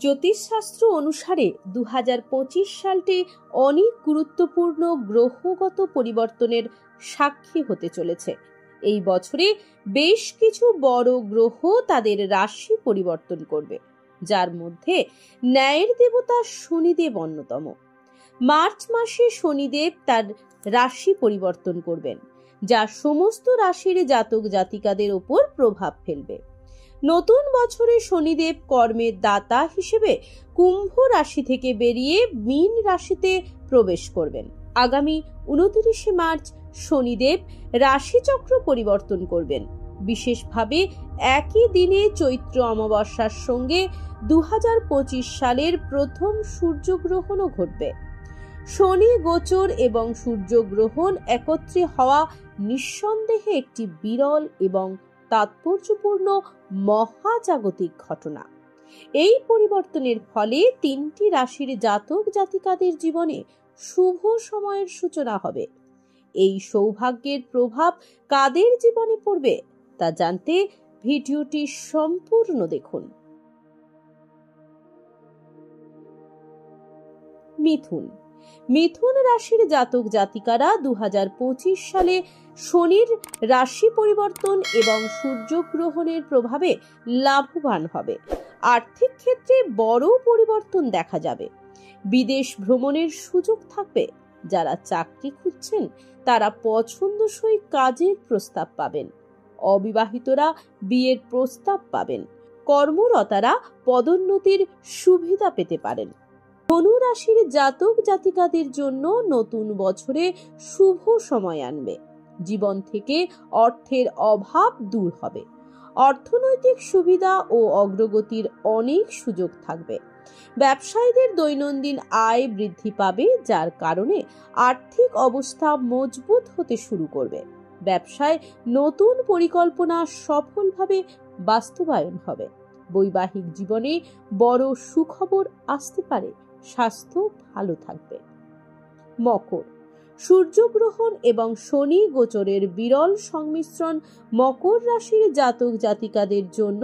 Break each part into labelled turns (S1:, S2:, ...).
S1: জ্যোতিষশাস্ত্র অনুসারে 2025 সালটি অনেক গুরুত্বপূর্ণ গ্রহগত পরিবর্তনের সাক্ষী হতে চলেছে। এই বছরে বেশ কিছু বড় গ্রহ তাদের রাশি পরিবর্তন করবে, যার মধ্যে ন্যায়ের দেবতা শনিদেব অন্যতম। মার্চ মাসে শনিদেব তার রাশি পরিবর্তন করবেন, যা সমস্ত রাশির জাতক জাতিকাদের উপর প্রভাব ফেলবে। নতুন বছরে শনিদেব কর্মের দাতা হিসেবে কুম্ভ রাশি থেকে বেরিয়ে মীন রাশিতে প্রবেশ করবেন। আগামী 29 মার্চ শনিদেব রাশিচক্র পরিবর্তন করবেন। বিশেষভাবে একই দিনে চৈত্র অমাবস্যার সঙ্গে 2025 সালের প্রথম সূর্যগ্রহণও ঘটবে। শনি গোচর এবং সূর্যগ্রহণ একত্রে হওয়া নিঃসন্দেহে একটি বিরল এবং তাৎপর্যপূর্ণ মহাজাগতিক ঘটনা। এই পরিবর্তনের ফলে 3টি রাশির জাতক জাতিকাদের জীবনে শুভ সময়ের সূচনা হবে। এই সৌভাগ্যের প্রভাব কাদের জীবনে পড়বে তা জানতে ভিডিওটি সম্পূর্ণ দেখুন। মিথুন রাশির জাতক জাতিকারা 2025 সালে শনির রাশি পরিবর্তন এবং সূর্যগ্রহণের প্রভাবে লাভবান হবে। আর্থিক ক্ষেত্রে বড় পরিবর্তন দেখা যাবে। বিদেশ ভ্রমণের সুযোগ থাকবে। যারা চাকরি খুঁজছেন তারা পছন্দসই কাজের প্রস্তাব পাবেন। অবিবাহিতরা বিয়ের প্রস্তাব পাবেন। কর্মরতারা পদোন্নতির সুবিধা পেতে পারেন। ধনু রাশির জাতক জাতিকাদের জন্য নতুন বছরে শুভ সময় আনবে। জীবন থেকে অর্থের অভাব দূর হবে। অর্থনৈতিক সুবিধা ও অগ্রগতির অনেক সুযোগ থাকবে। ব্যবসায়ীদের দৈনন্দিন আয় বৃদ্ধি পাবে, যার কারণে আর্থিক অবস্থা মজবুত হতে শুরু করবে। ব্যবসায় নতুন পরিকল্পনা সফলভাবে বাস্তবায়ন হবে। বৈবাহিক জীবনে বড় সুখবর আসতে পারে। স্বাস্থ্য ভালো থাকবে। মকর, সূর্যগ্রহণ এবং শনি গোচরের বিরল সংমিশ্রণ মকর রাশির জাতক জাতিকাদের জন্য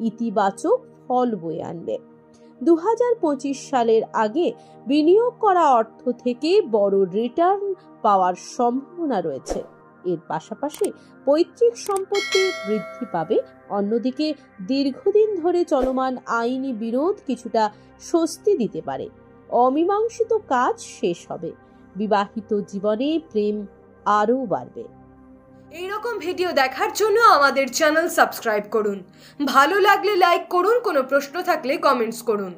S1: ইতিবাচক ফল বয়ে আনবে। 2025 সালের আগে বিনিয়োগ করা অর্থ থেকে বড় রিটার্ন পাওয়ার সম্ভাবনা রয়েছে। এর পাশাপাশি পৈতৃক সম্পত্তি বৃদ্ধি পাবে। অন্যদিকে দীর্ঘদিন ধরে চলমান আইনি বিরোধ কিছুটা স্বস্তি দিতে পারে। অমীমাংসিত কাজ শেষ হবে। বিবাহিত জীবনে প্রেম আরও বাড়বে।
S2: এই রকম ভিডিও দেখার জন্য আমাদের চ্যানেল সাবস্ক্রাইব করুন। ভালো লাগলে লাইক করুন, কোনো প্রশ্ন থাকলে কমেন্টস করুন।